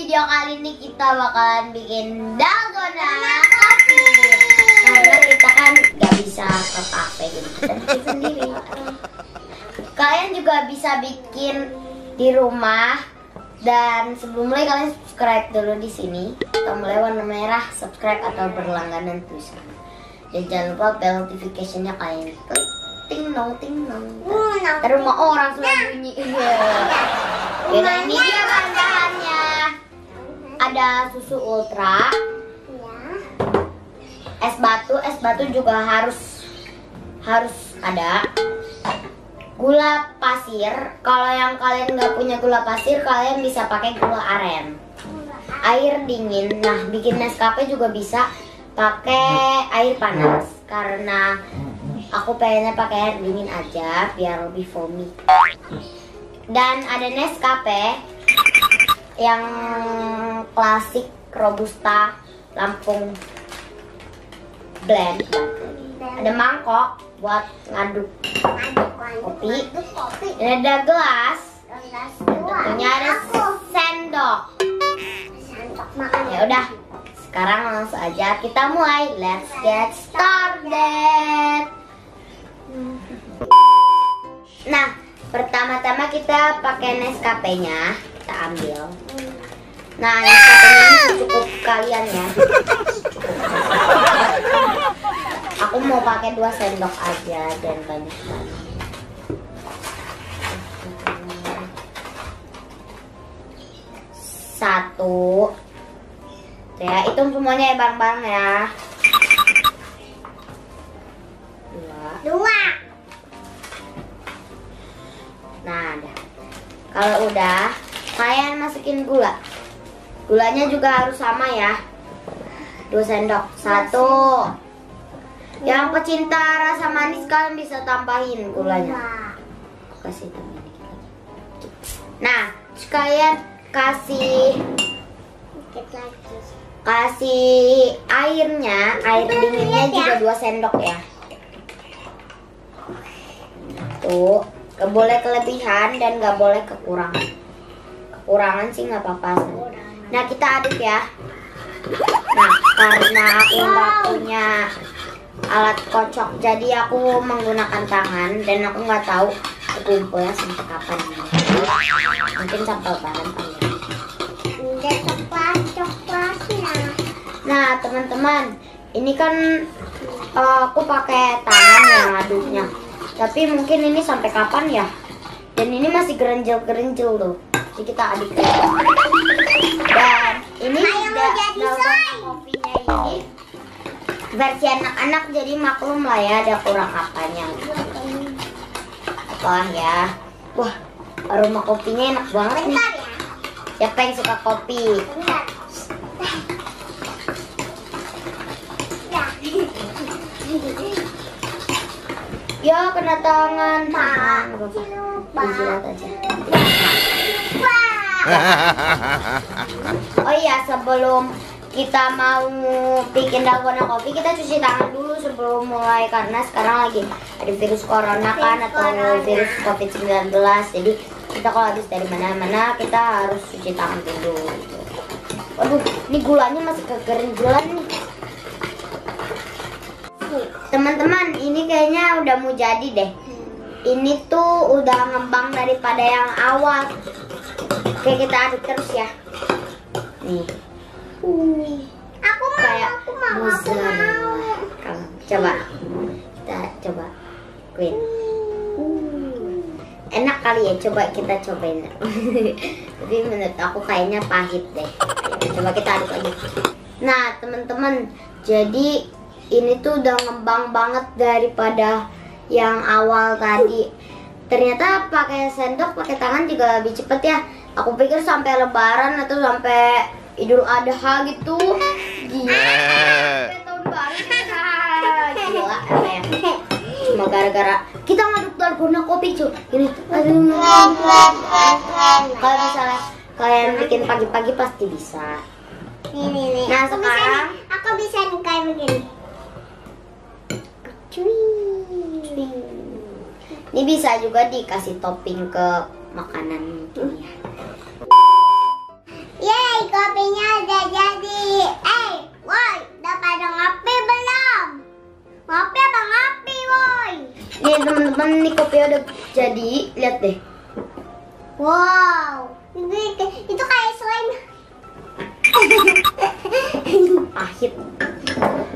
video kali ini kita bakalan bikin dalgona kopi. Karena kita kan gak bisa ke kafe gitu, kita bikin sendiri. Kalian juga bisa bikin di rumah. Dan sebelum mulai kalian subscribe dulu di sini. Tombol warna merah subscribe atau berlangganan tulisan. Dan jangan lupa bell notification-nya kalian klik. Ting nong ting nong. Terus rumah orang sudah bunyi. Nah ini dia bahan-bahannya. Ada susu ultra, es batu juga harus ada. Gula pasir, kalau yang kalian nggak punya gula pasir, kalian bisa pakai gula aren. Air dingin, nah bikin Nescafe juga bisa pakai air panas. Karena aku pengennya pakai air dingin aja, biar lebih foamy. Dan ada Nescafe yang klasik Robusta Lampung blend. Ada mangkok buat ngaduk kopi. Dan ada gelas. Tentunya ada sendok. Ya udah, sekarang langsung aja kita mulai. Let's get started. Nah, pertama-tama kita pakai Nescafe-nya, kita ambil. Nah, Nescafe-nya ini cukup kalian ya. Aku mau pakai 2 sendok aja dan banyak banget. Satu. Ya, hitung semuanya ya bareng-bareng ya. Dua. Nah, dah. Kalau udah, kalian masukin gula. Gulanya juga harus sama ya. 2 sendok. 1. Yang pecinta rasa manis kalian bisa tambahin gulanya. Kasih tambahin dikit lagi. Nah, kalian kasih airnya, air dinginnya juga 2 sendok ya. Tuh, gak boleh kelebihan dan gak boleh kekurangan. Kekurangan sih nggak apa-apa. Nah, kita aduk ya. Nah, karena aku nggak punya alat kocok, jadi aku menggunakan tangan dan aku nggak tahu kumpulnya sampai kapan. Mungkin sampai lebaran kali ya. Nah, teman-teman, ini kan aku pakai tangan ya ngaduknya. Tapi mungkin ini sampai kapan ya? Dan ini masih gerenjel-gerenjel tuh. Jadi kita aduk ya. Dan ini udah dalgona kopinya ini versi anak-anak, jadi maklum lah ya ada kurang apanya. Apa ya? Wah, aroma kopinya enak banget nih. Siapa yang suka kopi? Ya, kena tangan. Dijilat aja. Oh iya, sebelum kita mau bikin dalgona kopi, kita cuci tangan dulu sebelum mulai. Karena sekarang lagi ada virus corona kan, atau virus COVID-19. Jadi kita kalau habis dari mana-mana, kita harus cuci tangan dulu gitu. Waduh, ini gulanya masih kegerenjelan nih. Teman-teman, ini kayaknya udah mau jadi deh. Ini tuh udah ngembang daripada yang awal. Oke, kita aduk terus ya. Nih. Aku mau. Coba. Kita coba. Queen. Enak kali ya, coba kita cobain. Tapi menurut aku kayaknya pahit deh. Coba kita aduk lagi. Nah, teman-teman, jadi ini tuh udah ngembang banget daripada yang awal tadi. Ternyata pakai sendok, pakai tangan juga lebih cepet ya. Aku pikir sampai lebaran atau sampai Idul Adha gitu. Gila. Sampai tahun baru. Gila apa ya? Cuma gara-gara kita ngaduk dalgona kopi cuy. Ini kalau misalnya kalian bikin pagi-pagi pasti bisa. Nih. Nah, sekarang aku bisa kayak begini. Ini bisa juga dikasih topping ke makanan mungkin ya. Yeay, Jadi lihat deh. Wow, itu kayak slime. Pahit.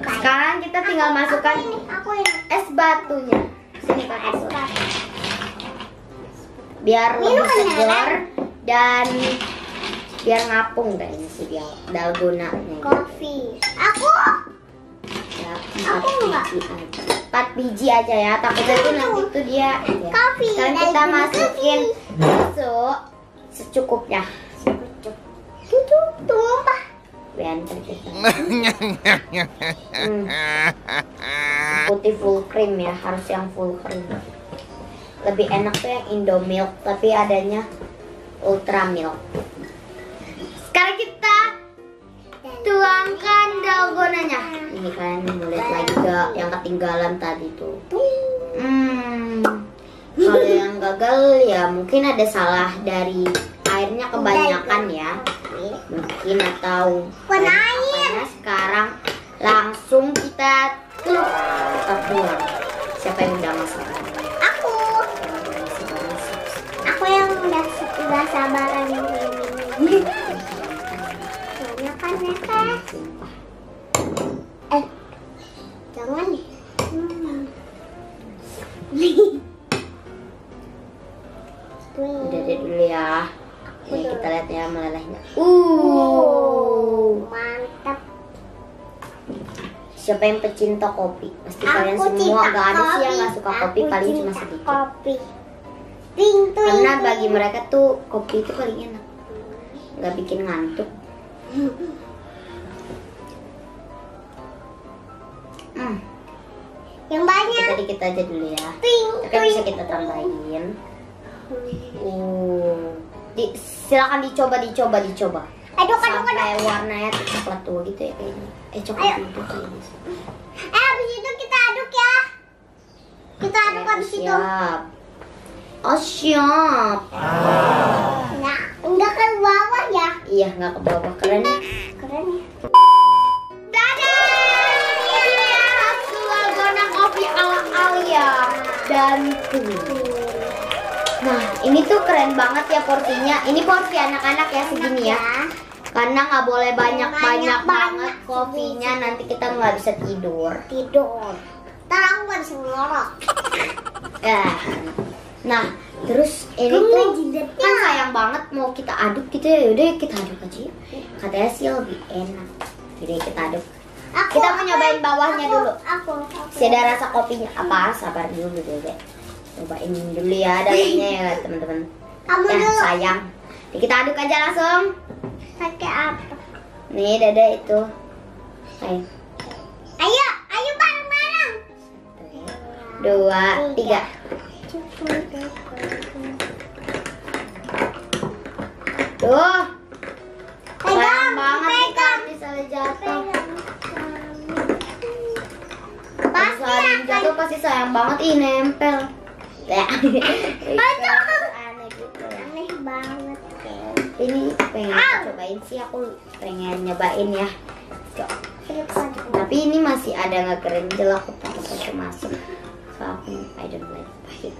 Sekarang kita tinggal masukkan Aku ini. es batunya. Sini pakai es batu. Biar lebih segar dan biar ngapung deh ini si dalgonanya. Kopi. Aku. Ya, Aku enggak. 4 biji aja ya. Takutnya tuh nanti tuh dia. Ya. Kopi. Sekarang kita masukin susu secukupnya. Tumpah. Biar kita. Putih full cream ya, harus yang full cream. Lebih enak tuh yang Indomilk, tapi adanya Ultra Milk. Sekarang kita tuangkan dalgonanya. Ini kalian lihat lagi gak yang ketinggalan tadi tuh. Kalau yang gagal ya mungkin ada salah dari airnya kebanyakan ya. Mungkin atau warnanya sekarang langsung kita tuang. Siapa yang udah masak? Aku. Aku yang udah sabaran ini. Kan mereka. Jangan nih. Udah deh dulu ya. Ini kita lihat ya melelehnya. Mantap. Siapa yang pecinta kopi? Pasti kalian Aku semua cinta gak ada sih yang kopi. gak suka kopi, Aku paling cuma cinta sedikit. Kopi. Ting, ting, Karena ting. bagi mereka tuh kopi itu paling enak, nggak bikin ngantuk. Yang banyak. Kita dikit aja dulu ya. Ting, Tapi bisa kita tambahin. Silakan dicoba. Aduk. Sampai warnanya tuh coklat tua gitu ya kayaknya. Coklat Ayo. itu kayaknya. Habis itu kita aduk ya. Kita aduk habis itu. Siap. Oh siap. Nah, enggak ke bawah ya. Iya nggak ke bawah, keren ya. Keren ya. Dadah! Ini ya hasil dalgona kopi ala Alia dan Nah, ini tuh keren banget ya porsinya. Ini porsi anak-anak ya segini ya. Karena nggak boleh banyak-banyak banget kopinya, nanti kita nggak bisa tidur. Ntar aku nggak bisa ngorok. Ya. Nah, terus ini tuh kan sayang banget mau kita aduk gitu ya. Yaudah kita aduk aja ya. Katanya sih lebih enak. Jadi kita aduk. Kita mau nyobain bawahnya dulu. Aku. Si ada rasa kopinya apa? Sabar dulu deh. Cobain dulu ya dalamnya ya teman-teman. Kamu Ya dulu. sayang. Jadi kita aduk aja langsung. Pakai apa? Nih dada itu. Ayo bareng-bareng. 2, 3. Tuh. Sayang banget nih kan misalnya jatuh. Pas ada yang jatuh pasti sayang banget. Ih nempel. Ya. Aneh gitu ya. Aneh banget. Ini pengen cobain sih, aku pengen nyobain ya. Tapi ini masih ada nggak kerenjel, aku takut aja masuk. So aku I don't like pahit.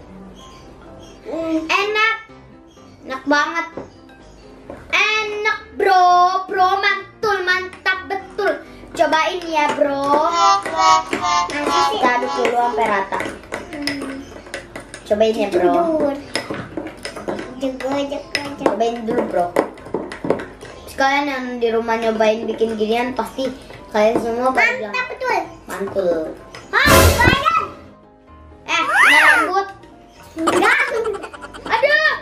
Enak banget. Enak bro, mantul, mantap betul. Cobain ya bro. Kita aduk dulu sampai rata. Cobain ya bro. Cobain dulu bro. Sekalian yang di rumah nyobain bikin ginian pasti kalian semua bilang Mantap betul. mantul. Badan. Rambut. Enggak. Aduh.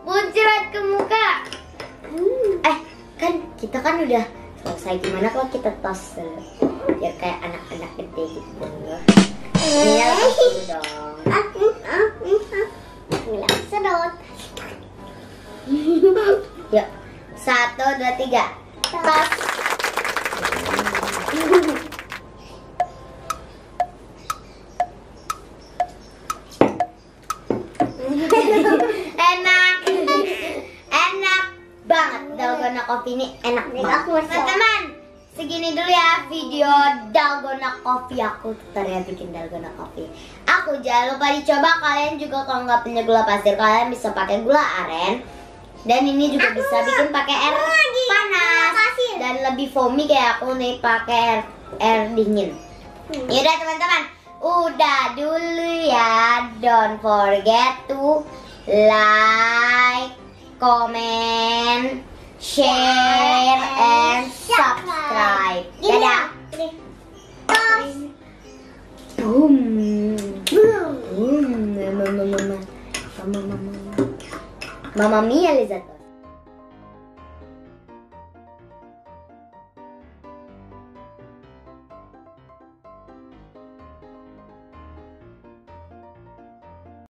Muncrat ke muka. Kan kita kan udah selesai. Gimana kalau kita tos dulu? Biar kayak anak-anak gede gitu. Ini lepas dulu dong. Sedot. Yuk. 1, 2, 3. Tos. Enak banget. Dalgona kopi ini enak banget. Teman-teman, segini dulu ya video dalgona kopi aku. Tutorial bikin dalgona kopi. Aku aku. Jangan lupa dicoba. Kalian juga kalau nggak punya gula pasir, kalian bisa pakai gula aren. Dan ini juga bisa bikin pakai air panas dan lebih foamy kayak aku nih pakai air dingin. Yaudah teman-teman, udah dulu ya. Don't forget to like, comment, share, and subscribe. Dadah. Boom. Boom. Mama Mia Lizato.